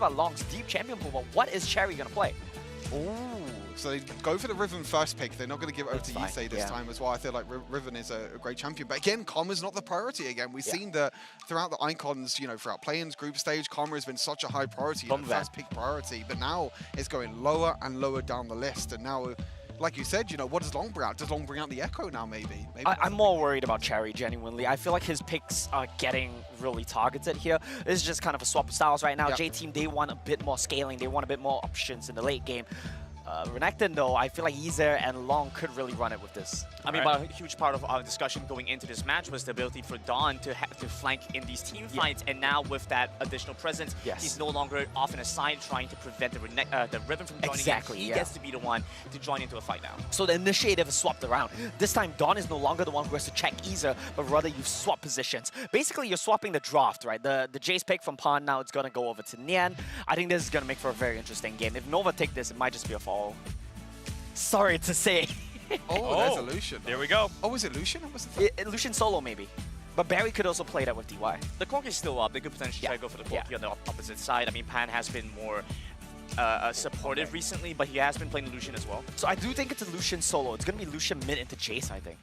about Long's deep champion pool, but what is Cherry going to play? Ooh, so they go for the Riven first pick. They're not going to give it over to Yusei this time as well. I feel like Riven is a great champion. But again, Karma's not the priority again. We've seen that throughout the Icons, you know, throughout play-ins, group stage, Karma has been such a high priority, first pick priority. But now it's going lower and lower down the list. And now, like you said, you know, what does Long bring out? Does Long bring out the Echo now, maybe? I'm more worried about Cherry, genuinely. I feel like his picks are getting really targeted here. This is just kind of a swap of styles right now. J-Team, they want a bit more scaling. They want a bit more options in the late game. Renekton, though, I feel like Yeezer and Long could really run it with this. I mean, but a huge part of our discussion going into this match was the ability for Dawn to flank in these team fights, and now with that additional presence, he's no longer off in a side trying to prevent the Riven from joining in. He gets to be the one to join into a fight now. So the initiative is swapped around. This time, Dawn is no longer the one who has to check Yeezer, but rather you've swapped positions. Basically, you're swapping the draft, right? The Jace pick from Pan, now it's going to go over to Nian. I think this is going to make for a very interesting game. If Nova take this, it might just be a fall. Sorry to say. There's a Lucian. There we go. Oh, is it Lucian? Or was it Lucian solo, maybe. But Barry could also play that with DY. The Cork is still up. They could potentially try to go for the Cork on the opposite side. I mean, Pan has been more supportive recently, but he has been playing Lucian as well. So I do think it's a Lucian solo. It's going to be Lucian mid into Jace, I think.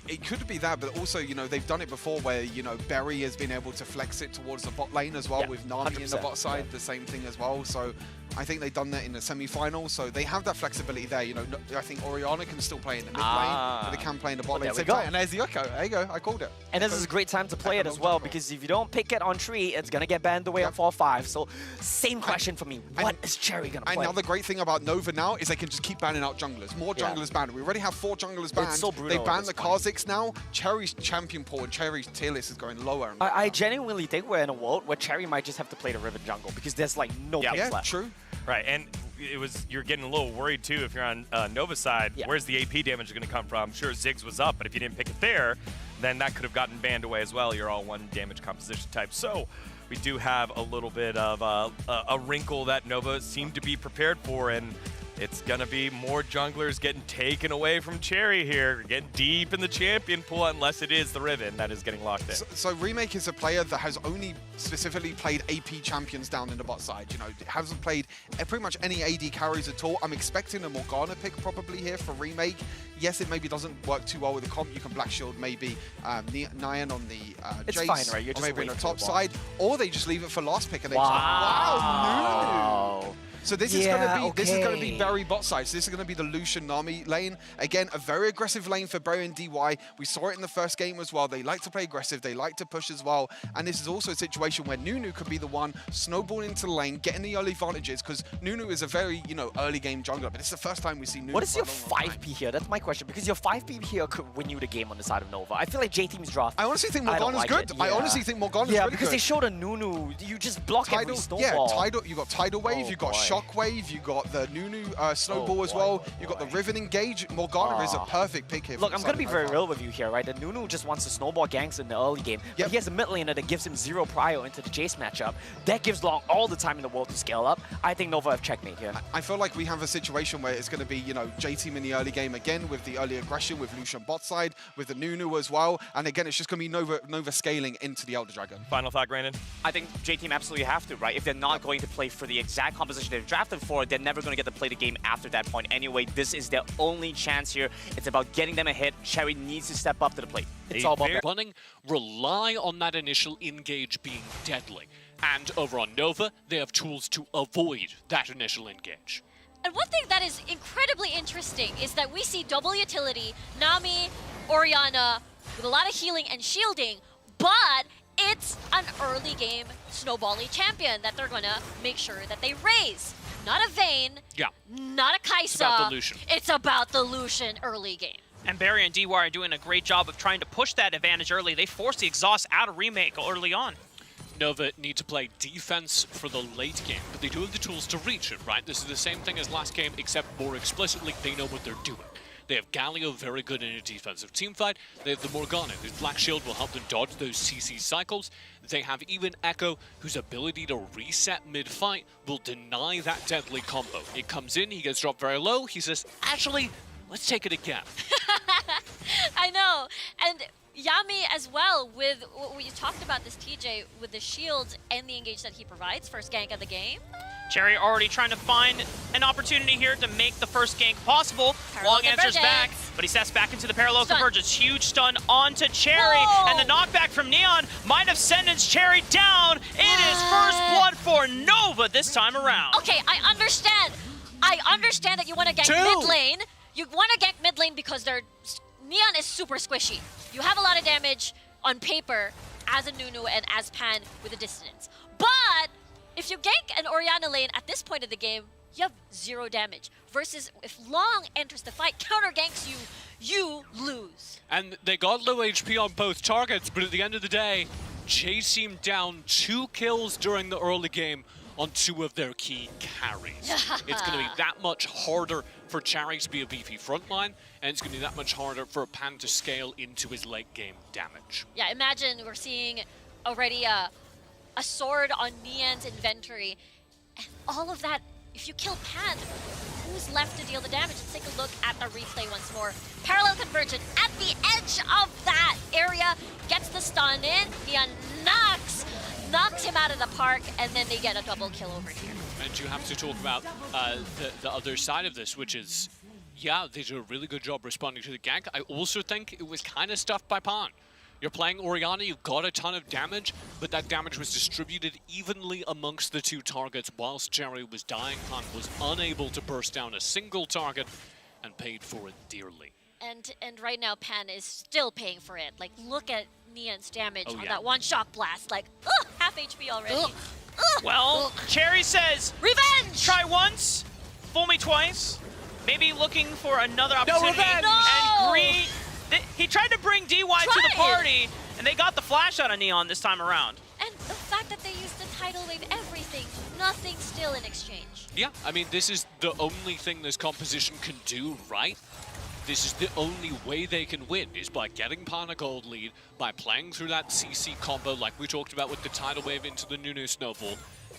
It could be that, but also, you know, they've done it before where, you know, Berry has been able to flex it towards the bot lane as well with Nami in the bot side, the same thing as well. So I think they've done that in the semi-final, so they have that flexibility there. You know, I think Orianna can still play in the mid lane, but they can play in the bot lane. There we go. And there's the Echo. There you go. I called it. And this is a great time to play it as well, because if you don't pick it on tree, it's going to get banned away on 4-5. So same question for me. What is Cherry going to play? And now the great thing about Nova now is they can just keep banning out junglers. More junglers banned. We already have 4 junglers banned. It's so brutal. They banned the Kha'Zix now. Cherry's champion pool and Cherry's tier list is going lower. I genuinely think we're in a world where Cherry might just have to play the Riven jungle, because there's like no picks left. True. Right, and you're getting a little worried too if you're on Nova's side. Where's the AP damage going to come from? Sure, Ziggs was up, but if you didn't pick it there, then that could have gotten banned away as well. You're all one damage composition type. So we do have a little bit of a wrinkle that Nova seemed to be prepared for, and it's going to be more junglers getting taken away from Cherry here, getting deep in the champion pool, unless it is the Riven that is getting locked in. So Remake is a player that has only specifically played AP champions down in the bot side. You know, hasn't played pretty much any AD carries at all. I'm expecting a Morgana pick probably here for Remake. Yes, it maybe doesn't work too well with the comp. You can Black Shield maybe Nyan on the it's Jace, fine, right? You're or just maybe on the top for side, or they just leave it for last pick and they wow. So this is going to be Barry bot side. So this is going to be the Lucian Nami lane. Again, a very aggressive lane for Barry and DY. We saw it in the first game as well. They like to play aggressive. They like to push as well. And this is also a situation where Nunu could be the one snowballing into the lane, getting the early advantages, because Nunu is a very, you know, early game jungler. But it's the first time we see Nunu. What is your 5P here? That's my question, because your 5P here could win you the game on the side of Nova. I feel like J-Team's draft. I honestly think Morgana's good. I honestly think Morgana's really good. Yeah, because they showed a Nunu. You just block every snowball. Yeah, you got Tidal Wave, you got Shockwave, you got the Nunu snowball as well. You got the Riven engage. Morgana is a perfect pick here. Look, I'm gonna be very real with you here, right? The Nunu just wants to snowball ganks in the early game. But he has a mid laner that gives him 0 prio into the Jace matchup. That gives Long all the time in the world to scale up. I think Nova have checkmate here. I feel like we have a situation where it's going to be, you know, J-Team in the early game again with the early aggression, with Lucian bot side, with the Nunu as well. And again, it's just going to be Nova scaling into the Elder Dragon. Final thought, Brandon? I think J-Team absolutely have to, right? If they're not going to play for the exact composition they've drafted for, they're never going to get to play the game after that point anyway. This is their only chance here. It's about getting them a hit. Cherry needs to step up to the plate. It's all about running, rely on that initial engage being deadly. And over on Nova, they have tools to avoid that initial engage. And one thing that is incredibly interesting is that we see double utility, Nami, Orianna, with a lot of healing and shielding, but it's an early game snowbally champion that they're gonna make sure that they raise. Not a Vayne, not a Kai'Sa. It's about the Lucian. It's about the Lucian early game. And Barry and DY are doing a great job of trying to push that advantage early. They force the exhaust out of Remake early on. Nova need to play defense for the late game, but they do have the tools to reach it, right? This is the same thing as last game, except more explicitly, they know what they're doing. They have Galio, very good in a defensive teamfight. They have the Morgana, whose Black Shield will help them dodge those CC cycles. They have even Echo, whose ability to reset mid-fight will deny that deadly combo. It comes in, he gets dropped very low, he says, actually, let's take it again. I know, and Yami as well, with what you talked about this TJ, with the shields and the engage that he provides, first gank of the game. Cherry already trying to find an opportunity here to make the first gank possible. Long answers back, but he steps back into the parallel convergence. Huge stun onto Cherry, and the knockback from Neon might have sentenced Cherry down. It is first blood for Nova this time around. Okay, I understand. I understand that you want to gank mid lane. You want to gank mid lane because Neon is super squishy. You have a lot of damage on paper as a Nunu and as Pan with a distance. But if you gank an Orianna lane at this point of the game, you have 0 damage. Versus if Long enters the fight, counter ganks you, you lose. And they got low HP on both targets, but at the end of the day, J-Team down 2 kills during the early game on 2 of their key carries. It's going to be that much harder for Cherry to be a beefy frontline, and it's going to be that much harder for Pan to scale into his late game damage. Yeah, imagine we're seeing already a sword on Neon's inventory, and all of that, if you kill Pan, who's left to deal the damage? Let's take a look at the replay once more. Parallel conversion at the edge of that area, gets the stun in, Neon knocks him out of the park, and then they get a double kill over here. And you have to talk about the other side of this, which is, yeah, they did a really good job responding to the gank. I also think it was kind of stuffed by Pan. You're playing Orianna, you've got a ton of damage, but that damage was distributed evenly amongst the 2 targets whilst Cherry was dying. Pan was unable to burst down a single target and paid for it dearly. And right now, Pan is still paying for it. Like, look at Neon's damage on that one shock blast. Like, half HP already. Well, Cherry says, revenge! Try once, fool me twice. Maybe looking for another opportunity. No revenge! No! And Green, he tried to bring DY to the party, and they got the flash out of Neon this time around. And the fact that they used the tidal wave, everything, nothing still in exchange. Yeah, I mean, this is the only thing this composition can do, right? This is the only way they can win, is by getting Pan a gold lead, by playing through that CC combo like we talked about with the tidal wave into the Nunu snowball,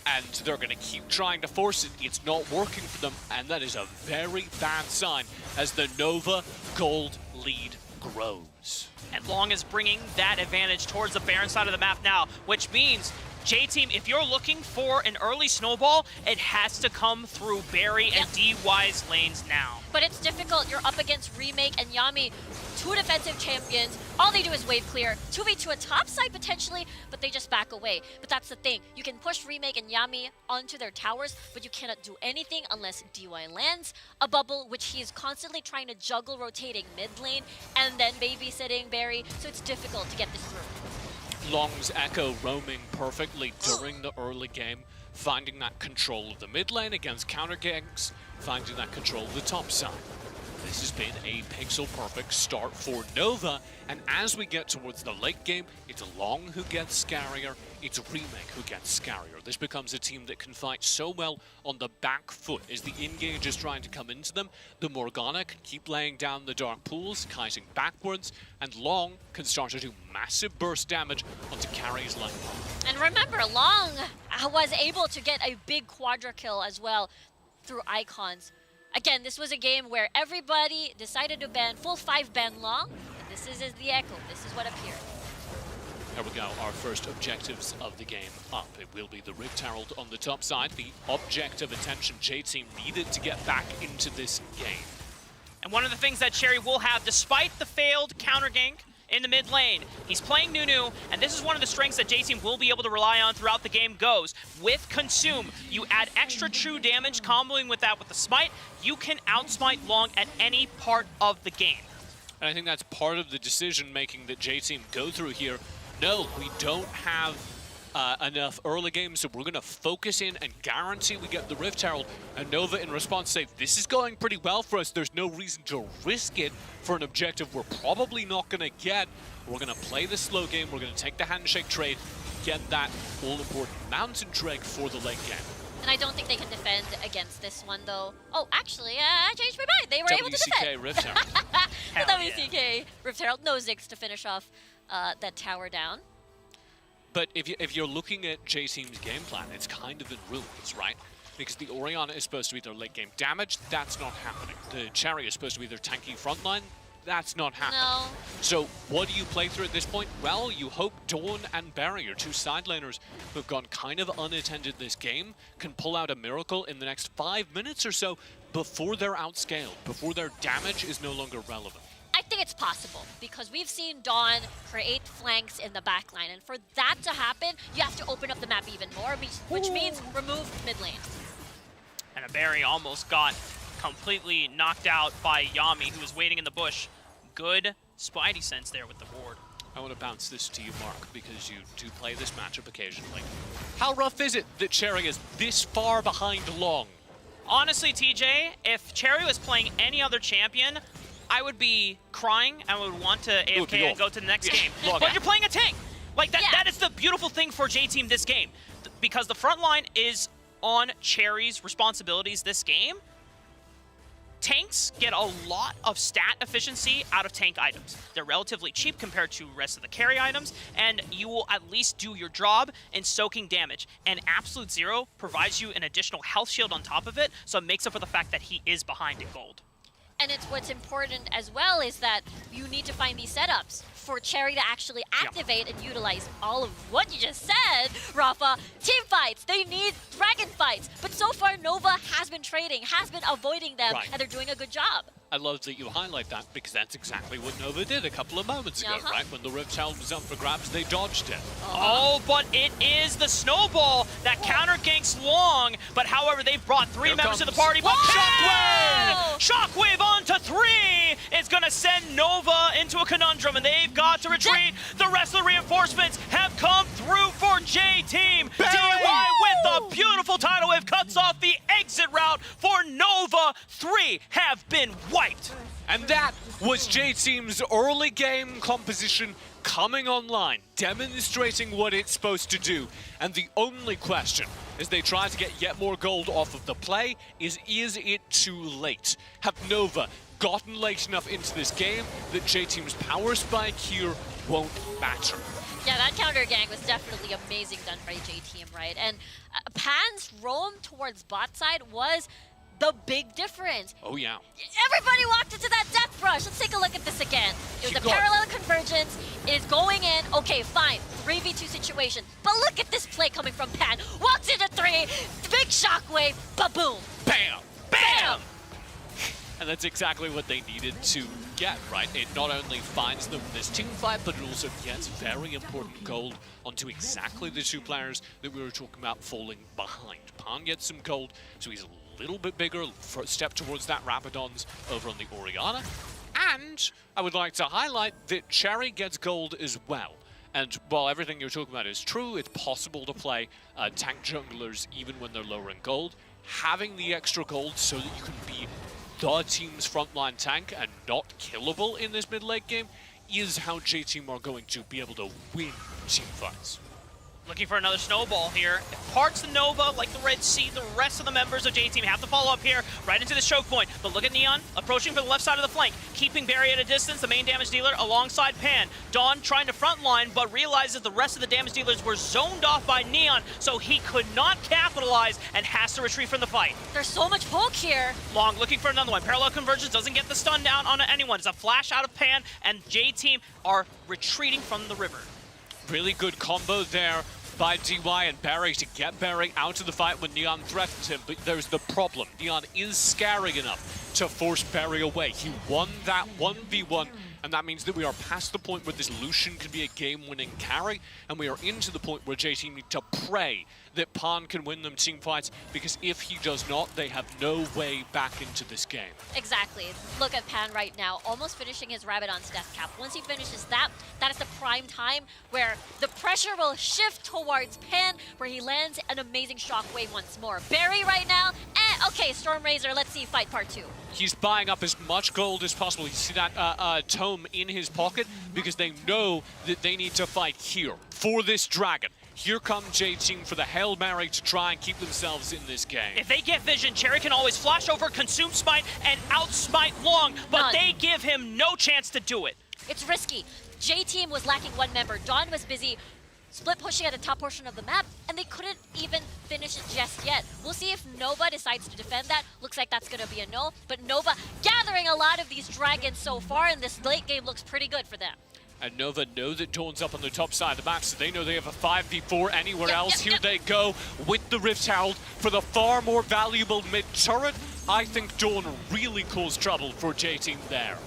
and they're going to keep trying to force it. It's not working for them, and that is a very bad sign as the Nova gold lead grows. And Long is bringing that advantage towards the Baron side of the map now, which means J-Team, if you're looking for an early snowball, it has to come through Barry and DY's lanes now. But it's difficult. You're up against Remake and Yami, 2 defensive champions. All they do is wave clear. 2v2 a top side potentially, but they just back away. But that's the thing. You can push Remake and Yami onto their towers, but you cannot do anything unless DY lands a bubble, which he is constantly trying to juggle rotating mid lane and then babysitting Barry. So it's difficult to get this through. Long's Echo roaming perfectly during the early game, finding that control of the mid lane against counter ganks, finding that control of the top side. This has been a pixel-perfect start for Nova, and as we get towards the late game, it's Long who gets scarier, it's Remake who gets scarier. This becomes a team that can fight so well on the back foot as the engage is trying to come into them. The Morgana can keep laying down the dark pools, kiting backwards, and Long can start to do massive burst damage onto Carrie's line. And remember, Long was able to get a big quadra kill as well through icons. Again, this was a game where everybody decided to ban, full 5 ban Long. And this is the Echo. This is what appeared. There we go, our first objectives of the game up. It will be the Rift Herald on the top side, the object of attention J-Team needed to get back into this game. And one of the things that Cherry will have, despite the failed counter gank in the mid lane, he's playing Nunu, and this is one of the strengths that J-Team will be able to rely on throughout the game goes. With Consume, you add extra true damage, comboing with that with the Smite, you can outsmite Long at any part of the game. And I think that's part of the decision-making that J-Team go through here. No, we don't have enough early games, so we're going to focus in and guarantee we get the Rift Herald. And Nova in response say, this is going pretty well for us. There's no reason to risk it for an objective we're probably not going to get. We're going to play the slow game. We're going to take the handshake trade, get that all-important mountain drag for the late game. And I don't think they can defend against this one, though. Oh, actually, I changed my mind. They were able to defend. WCK Rift Herald. The WCK Rift Herald. No Ziggs to finish off that tower down. But if you're looking at J-Team's game plan, it's kind of in ruins, right? Because the Orianna is supposed to be their late game damage. That's not happening. The Chariot is supposed to be their tanky frontline. That's not happening. No. So what do you play through at this point? Well, you hope Dawn and Barry, your two side laners who have gone kind of unattended this game, can pull out a miracle in the next 5 minutes or so before they're outscaled, before their damage is no longer relevant. I think it's possible because we've seen Dawn create flanks in the backline, and for that to happen, you have to open up the map even more, which means remove mid lane. And a Barry almost got completely knocked out by Yami, who was waiting in the bush. Good Spidey sense there with the ward. I want to bounce this to you, Mark, because you do play this matchup occasionally. How rough is it that Cherry is this far behind Long? Honestly, TJ, if Cherry was playing any other champion, I would be crying and would want to AFK and go to the next game. But you're playing a tank. Like, that is the beautiful thing for J-Team this game. Because the front line is on Cherry's responsibilities this game. Tanks get a lot of stat efficiency out of tank items. They're relatively cheap compared to the rest of the carry items, and you will at least do your job in soaking damage. And Absolute Zero provides you an additional health shield on top of it, so it makes up for the fact that he is behind in gold. And it's what's important as well is that you need to find these setups for Cherry to actually activate and utilize all of what you just said, Rafa. Team fights, they need dragon fights. But so far, Nova has been trading, has been avoiding them, and they're doing a good job. I love that you highlight that because that's exactly what Nova did a couple of moments ago, right? When the Rift Helm was up for grabs, they dodged it. Oh, but it is the snowball that counter ganks Long. But however, they've brought three members of the party. But Shockwave! Shockwave onto 3 is going to send Nova into a conundrum, and they've got to retreat. The rest of the reinforcements have come through for J-Team. DY with a beautiful tidal wave cuts off the exit route for Nova. 3 have been wiped. And that was J-Team's early game composition coming online, demonstrating what it's supposed to do. And the only question, as they try to get yet more gold off of the play, is it too late? Have Nova gotten late enough into this game that J-Team's power spike here won't matter? Yeah, that counter gang was definitely amazing done by J-Team, right? And Pan's roam towards bot side was the big difference. Oh, yeah. Everybody walked into that death rush. Let's take a look at this again. It was a parallel convergence. It is going in. Okay, fine. 3v2 situation. But look at this play coming from Pan. Walks into 3. Big shockwave. Ba-boom. Bam. Bam. And that's exactly what they needed to get, right? It not only finds them this team fight, but it also gets very important gold onto exactly the two players that we were talking about falling behind. Pan gets some gold, so he's a little bit bigger for a step towards that Rabadon's over on the Orianna. And I would like to highlight that Cherry gets gold as well. And while everything you're talking about is true, it's possible to play tank junglers even when they're lower in gold. Having the extra gold so that you can be the team's frontline tank and not killable in this mid-late game is how J-Team are going to be able to win team fights. Looking for another snowball here. If parts of Nova, like the Red Sea, the rest of the members of J-Team have to follow up here, right into this choke point. But look at Neon, approaching from the left side of the flank, keeping Barry at a distance, the main damage dealer alongside Pan. Dawn trying to frontline, but realizes the rest of the damage dealers were zoned off by Neon, so he could not capitalize and has to retreat from the fight. There's so much poke here. Long looking for another one. Parallel convergence doesn't get the stun down on anyone. It's a flash out of Pan, and J-Team are retreating from the river. Really good combo there by DY and Barry to get Barry out of the fight when Neon threatens him, but there's the problem. Neon is scary enough to force Barry away. He won that 1v1, and that means that we are past the point where this Lucian can be a game-winning carry, and we are into the point where J-Team need to pray that Pan can win them team fights, because if he does not, they have no way back into this game. Exactly. Look at Pan right now, almost finishing his Rabadon's death cap. Once he finishes that, that is the prime time where the pressure will shift towards Pan, where he lands an amazing shockwave once more. Barry right now, okay, Storm Razor, let's see fight part 2. He's buying up as much gold as possible. You see that tome in his pocket because they know that they need to fight here for this dragon. Here come J-Team for the Hail Mary to try and keep themselves in this game. If they get vision, Cherry can always flash over, consume smite, and outsmite Long, but they give him no chance to do it. It's risky. J-Team was lacking one member. Dawn was busy split pushing at the top portion of the map, and they couldn't even finish it just yet. We'll see if Nova decides to defend that, looks like that's going to be a no. But Nova gathering a lot of these dragons so far, and this late game looks pretty good for them. And Nova know that Dawn's up on the top side of the map, so they know they have a 5v4 anywhere else. Here they go with the Rift Herald for the far more valuable mid-turret. I think Dawn really caused trouble for J-Team there.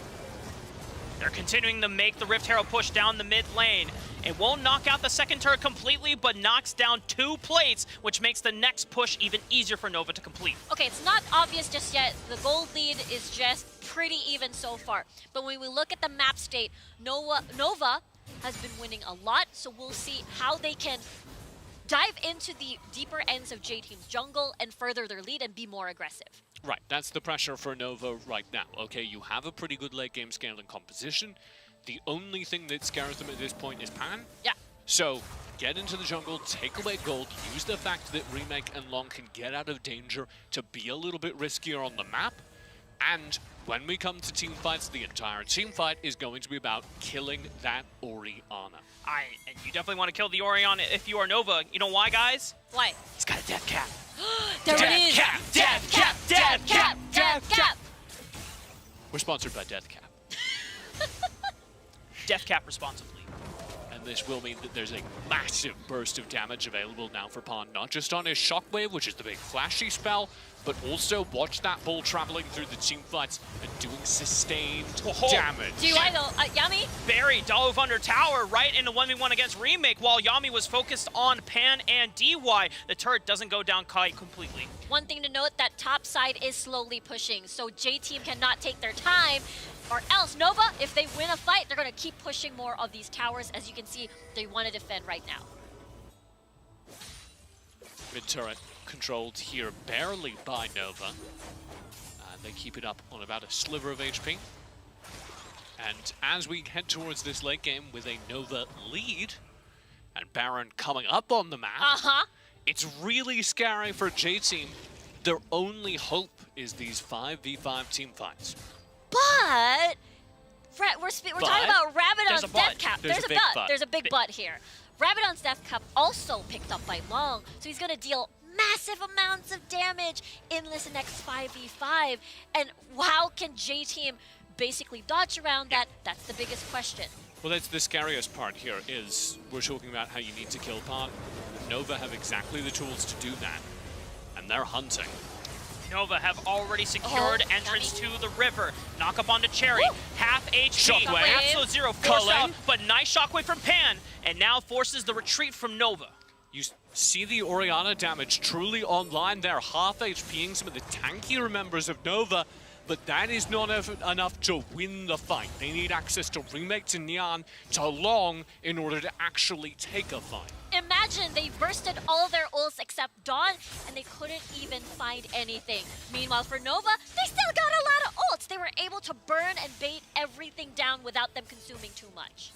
They're continuing to make the Rift Herald push down the mid lane. It won't knock out the second turret completely, but knocks down 2 plates, which makes the next push even easier for Nova to complete. Okay, it's not obvious just yet. The gold lead is just pretty even so far. But when we look at the map state, Nova has been winning a lot, so we'll see how they can dive into the deeper ends of J-Team's jungle and further their lead and be more aggressive. Right, that's the pressure for Nova right now. Okay, you have a pretty good late game scaling composition. The only thing that scares them at this point is Pan. Yeah. So, get into the jungle, take away gold, use the fact that Remake and Long can get out of danger to be a little bit riskier on the map. And when we come to team fights, the entire team fight is going to be about killing that Orianna. And you definitely want to kill the Orianna if you are Nova. You know why, guys? Why? He's got a death cap. There it is! Death cap! Death cap! Death cap! We're sponsored by Death Cap. Death cap responsibly. And this will mean that there's a massive burst of damage available now for Pawn, not just on his Shockwave, which is the big flashy spell, but also watch that ball traveling through the team fights and doing sustained damage. Do I though? Yami? Barry dove under tower right into 1v1 against Remake while Yami was focused on Pan and DY. The turret doesn't go down quite completely. One thing to note, that top side is slowly pushing, so J-Team cannot take their time, or else Nova, if they win a fight, they're going to keep pushing more of these towers. As you can see, they want to defend right now. Mid-turret controlled here barely by Nova. They keep it up on about a sliver of HP. And as we head towards this late game with a Nova lead, and Baron coming up on the map, it's really scary for J-Team. Their only hope is these 5v5 team fights. But we're talking about Rabadon's death cap. There's a big but. There's a big but here. Rabadon's death cap also picked up by Long, so he's going to deal massive amounts of damage in this next 5v5. And how can J-Team basically dodge around that? That's the biggest question. Well, that's the scariest part here is we're talking about how you need to kill Pan. Nova have exactly the tools to do that, and they're hunting. Nova have already secured entrance to the river. Knock up onto Cherry. Woo! Half HP. Shockwave. Absolute zero. Force out, but nice shockwave from Pan. And now forces the retreat from Nova. You see the Orianna damage truly online there. Half HPing some of the tankier members of Nova, but that is not enough to win the fight. They need access to Remake, to Neon, to Long in order to actually take a fight. Imagine they bursted all their ults except Dawn, and they couldn't even find anything. Meanwhile, for Nova, they still got a lot of ults. They were able to burn and bait everything down without them consuming too much.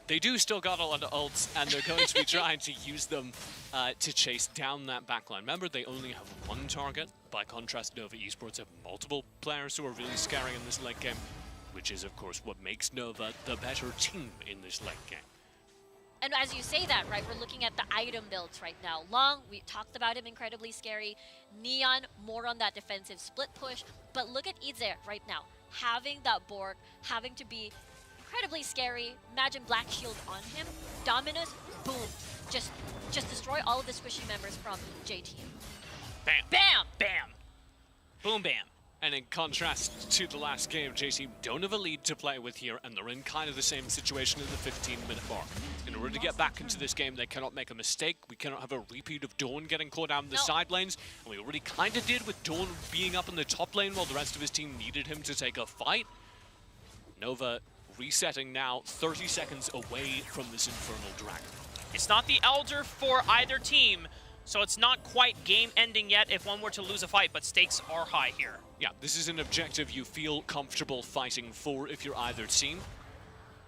They do still got a lot of ults, and they're going to be trying to use them to chase down that backline. Remember, they only have one target. By contrast, Nova Esports have multiple players who are really scary in this late game, which is, of course, what makes Nova the better team in this late game. And as you say that, right, we're looking at the item builds right now. Long, we talked about him, incredibly scary. Neon, more on that defensive split push. But look at Idze right now, having that Borg, having to be incredibly scary. Imagine Black Shield on him. Dominus, boom. Just destroy all of the squishy members from J-Team. Bam. Bam. Bam. Boom, bam. And in contrast to the last game, J-Team don't have a lead to play with here, and they're in kind of the same situation in the 15-minute mark. In order to get back into this game, they cannot make a mistake. We cannot have a repeat of Dawn getting caught out in the side lanes, and we already kind of did with Dawn being up in the top lane while the rest of his team needed him to take a fight. Nova resetting now, 30 seconds away from this Infernal Dragon. It's not the Elder for either team, so it's not quite game-ending yet if one were to lose a fight, but stakes are high here. Yeah, this is an objective you feel comfortable fighting for if you're either team.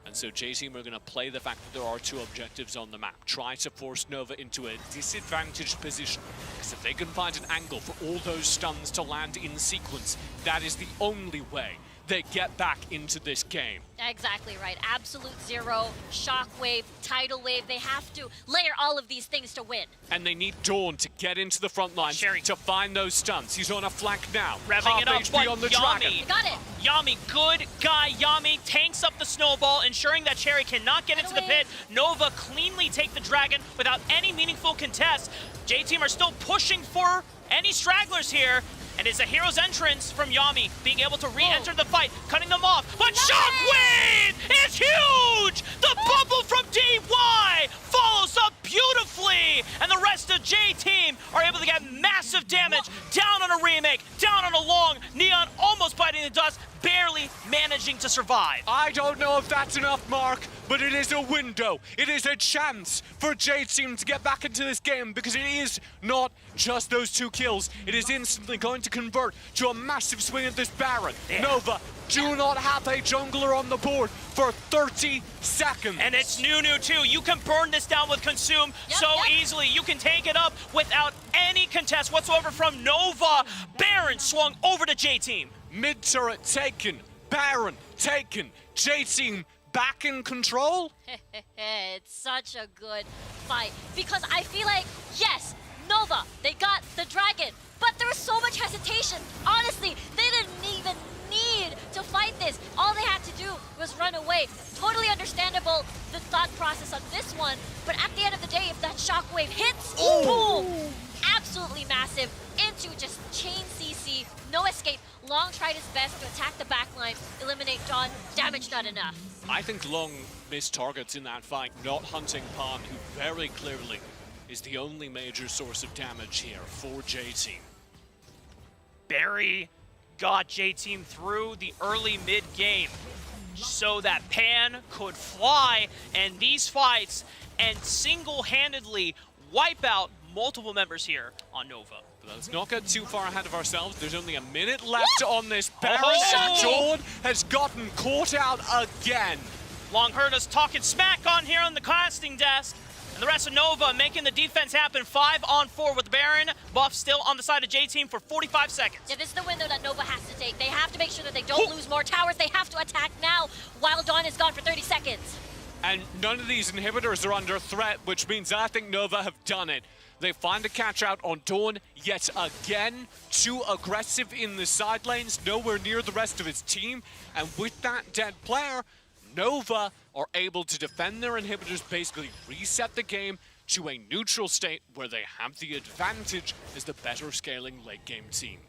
And so J-Team are going to play the fact that there are two objectives on the map. Try to force Nova into a disadvantaged position, because if they can find an angle for all those stuns to land in sequence, that is the only way they get back into this game. Exactly right. Absolute Zero, Shockwave, Tidal Wave. They have to layer all of these things to win. And they need Dawn to get into the front lines Sherry. to find those stunts. He's on a flank now. Revving Half it up, HP but on the Yami. dragon. Got it. Yami, good guy. Yami tanks up the snowball, ensuring that Cherry cannot get into the pit. Nova cleanly take the dragon without any meaningful contest. J-Team are still pushing for any stragglers here. And it's a hero's entrance from Yami, being able to re-enter the fight, cutting them off. But Shockwave is huge! The bubble from DY follows up beautifully! And the rest of J-Team are able to get massive damage down on a remake, down on a long, Neon almost biting the dust, barely managing to survive. I don't know if that's enough, Mark, but it is a window. It is a chance for J-Team to get back into this game because it is not just those 2 kills. It is instantly going to convert to a massive swing at this Baron. Yeah. Nova do not have a jungler on the board for 30 seconds. And it's Nunu too. You can burn this down with Consume easily. You can take it up without any contest whatsoever from Nova. Baron swung over to J-Team. Mid turret taken, Baron taken, J-Team back in control. It's such a good fight because I feel like, yes, Nova, they got the dragon, but there was so much hesitation. Honestly, they didn't even need to fight this. All they had to do was run away. Totally understandable, the thought process on this one, but at the end of the day, if that Shockwave hits, boom, absolutely massive, into just chain CC, no escape. Long tried his best to attack the backline, eliminate Dawn, damage not enough. I think Long missed targets in that fight, not hunting Pan, who very clearly is the only major source of damage here for J-Team. Barry got J-Team through the early mid-game so that Pan could fly in these fights and single-handedly wipe out multiple members here on Nova. But let's not get too far ahead of ourselves. There's only a minute left on this Baron, Oh! and Dawn has gotten caught out again. Long heard us talking smack on here on the casting desk. And the rest of Nova making the defense happen 5-on-4 with Baron. Buff still on the side of J-Team for 45 seconds. Yeah, this is the window that Nova has to take. They have to make sure that they don't lose more towers. They have to attack now while Dawn is gone for 30 seconds. And none of these inhibitors are under threat, which means I think Nova have done it. They find a catch out on Dawn yet again. Too aggressive in the side lanes, nowhere near the rest of his team. And with that dead player, Nova are able to defend their inhibitors, basically reset the game to a neutral state where they have the advantage as the better scaling late game team.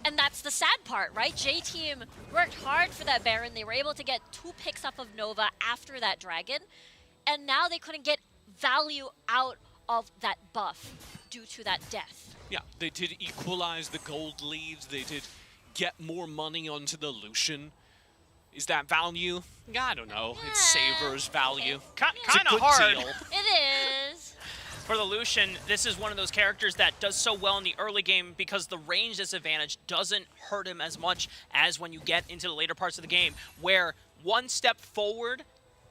And that's the sad part, right? J-Team worked hard for that Baron. They were able to get 2 picks up of Nova after that Dragon. And now they couldn't get value out of that buff due to that death. Yeah, they did equalize the gold leads. They did get more money onto the Lucian. Is that value? I don't know. It's Saber's value. Kind It's a of good hard. deal. It is. For the Lucian, this is one of those characters that does so well in the early game because the range disadvantage doesn't hurt him as much as when you get into the later parts of the game, where one step forward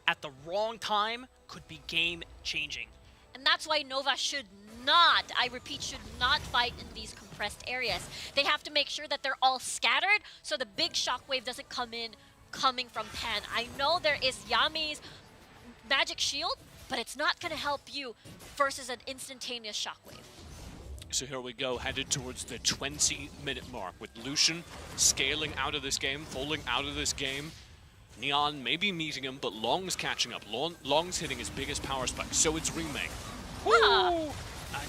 at the wrong time could be game-changing. And that's why Nova should not, I repeat, should not fight in these compressed areas. They have to make sure that they're all scattered so the big shockwave doesn't come in coming from Pan. I know there is Yami's magic shield, but it's not going to help you versus an instantaneous shockwave. So here we go, headed towards the 20-minute mark with Lucian scaling out of this game, falling out of this game. Neon maybe meeting him, but Long's catching up. Long's hitting his biggest power spike, so it's Remake. Woo!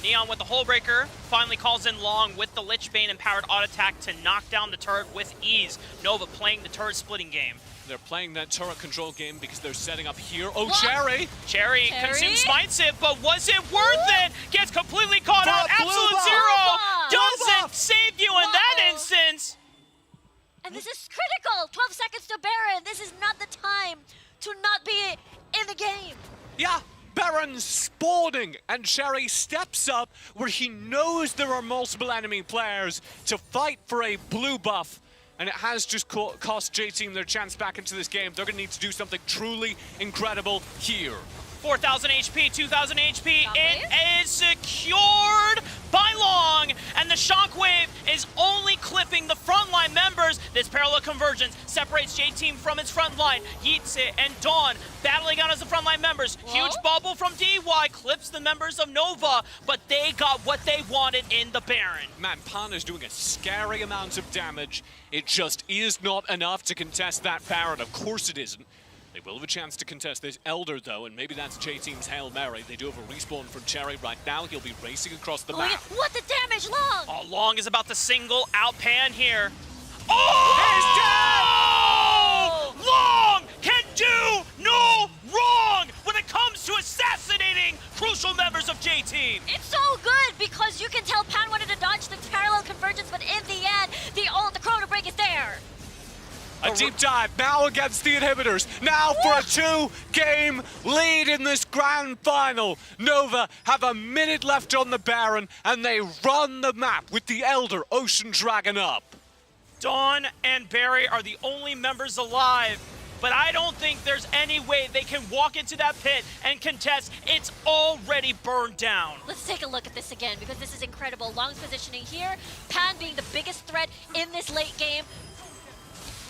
Neon with the Hullbreaker finally calls in Long with the Lichbane empowered auto attack to knock down the turret with ease. Nova playing the turret splitting game. They're playing that turret control game because they're setting up here. Oh, Cherry! Cherry consumes smites it, but was it worth it? Gets completely caught out. Absolute Zero doesn't save you in that instance. And this is critical. 12 seconds to Baron. This is not the time to not be in the game. Yeah, Baron's spawning, and Cherry steps up where he knows there are multiple enemy players to fight for a blue buff. And it has just cost J-Team their chance back into this game. They're going to need to do something truly incredible here. 4,000 HP, 2,000 HP. It is secured by Long, and the Shockwave is only clipping the frontline members. This parallel convergence separates J-Team from its front line. Yeetze and Dawn battling out as the frontline members. Whoa. Huge bubble from DY clips the members of Nova, but they got what they wanted in the Baron. Man, Pan is doing a scary amount of damage. It just is not enough to contest that Baron. Of course it isn't. They will have a chance to contest this Elder, though, and maybe that's J-Team's Hail Mary. They do have a respawn from Cherry right now. He'll be racing across the map. What the damage, Long? Oh, Long is about to single out Pan here. Oh! Long can do no wrong when it comes to assassinating crucial members of J-Team. It's so good because you can tell Pan wanted to dodge the parallel convergence, but in the end, the chrono break is there. A deep dive now against the inhibitors. Now for a 2-game lead in this grand final. Nova have a minute left on the Baron, and they run the map with the Elder Ocean Dragon up. Dawn and Barry are the only members alive, but I don't think there's any way they can walk into that pit and contest. It's already burned down. Let's take a look at this again because this is incredible. Long's positioning here, Pan being the biggest threat in this late game.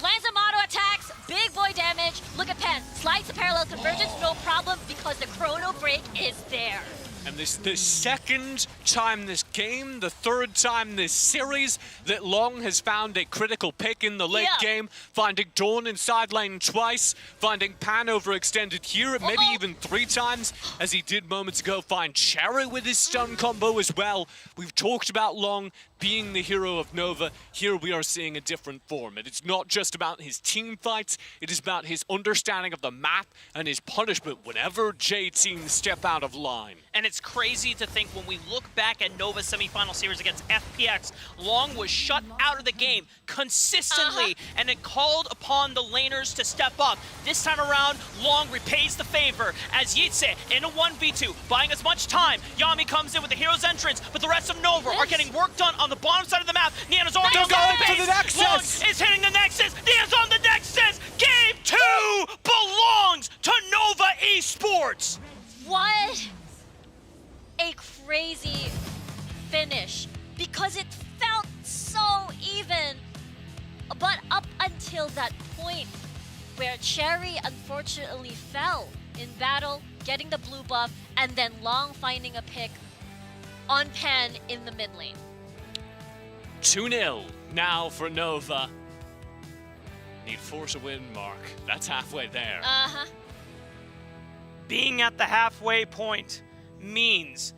Lands some auto attacks, big boy damage. Look at Pan, slides the parallel convergence, no problem because the chrono break is there. And this the second time this game, the third time this series, that Long has found a critical pick in the late game, finding Dawn in side lane twice, finding Pan overextended here, maybe even 3 times, as he did moments ago, find Cherry with his stun combo as well. We've talked about Long being the hero of Nova. Here we are seeing a different form. And it's not just about his team fights, it is about his understanding of the map and his punishment whenever J-Team step out of line. And it's crazy to think when we look back at Nova's semifinal series against FPX, Long was shut out of the game consistently, and it called upon the laners to step up. This time around, Long repays the favor as Yeetze in a 1v2, buying as much time. Yami comes in with the hero's entrance, but the rest of Nova are getting work done on the bottom side of the map. Niana's already on the base. For the Nexus. Long is hitting the Nexus. Niana's on the Nexus. Game 2 belongs to Nova Esports. What a crazy finish because it felt so even. But up until that point where Cherry unfortunately fell in battle, getting the blue buff, and then Long finding a pick on Pan in the mid lane. 2-0 now for Nova. Need force a win, Mark. That's halfway there. Being at the halfway point means